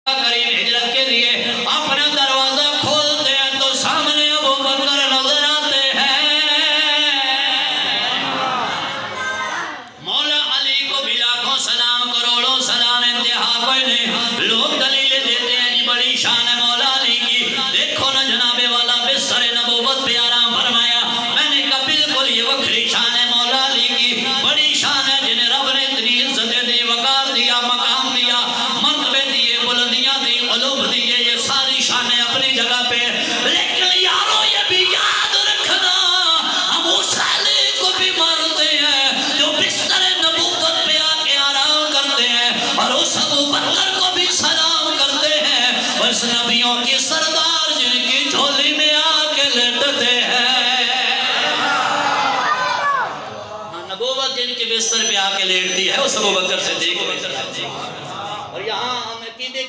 کریم ہجرت کے لیے اپنا دروازہ کھولتے ہیں تو سامنے ابو بکر نظر آتے ہیں. مولا علی کو بھی لاکھوں سلام کروڑوں سلام انتہا کوئی نہیں. لوگ دلیلیں دیتے ہیں جی بڑی شان ہے مولا علی کی. دیکھو نا جناب والا بستر نبوت پہ آرام فرمایا. میں نے کہا بالکل یہ وکری شان ہے مولا علی کی. بڑی شان ہے جنہیں رب نے اتنی عزتیں دی، وقار دیا، مقام دیا، مرتبے دیے، بلندیاں دی، علوم دیے. یہ ساری شانیں اپنی جگہ پہ. لیکن یارو یہ بھی یاد رکھنا ہم اس علی کو بھی مانتے ہیں جو بستر نبوت پہ آ کے آرام کرتے ہیں، اور اس ابو بکر کو بھی سلام کرتے ہیں، بس نبیوں کی سردار جن کی جھولی میں آ کے لیٹتے ہیں. نبوت جن کے بستر پہ آ کے لیٹتی ہے اس ابو بکر صدیق. اور یہاں ہم عقیدے کی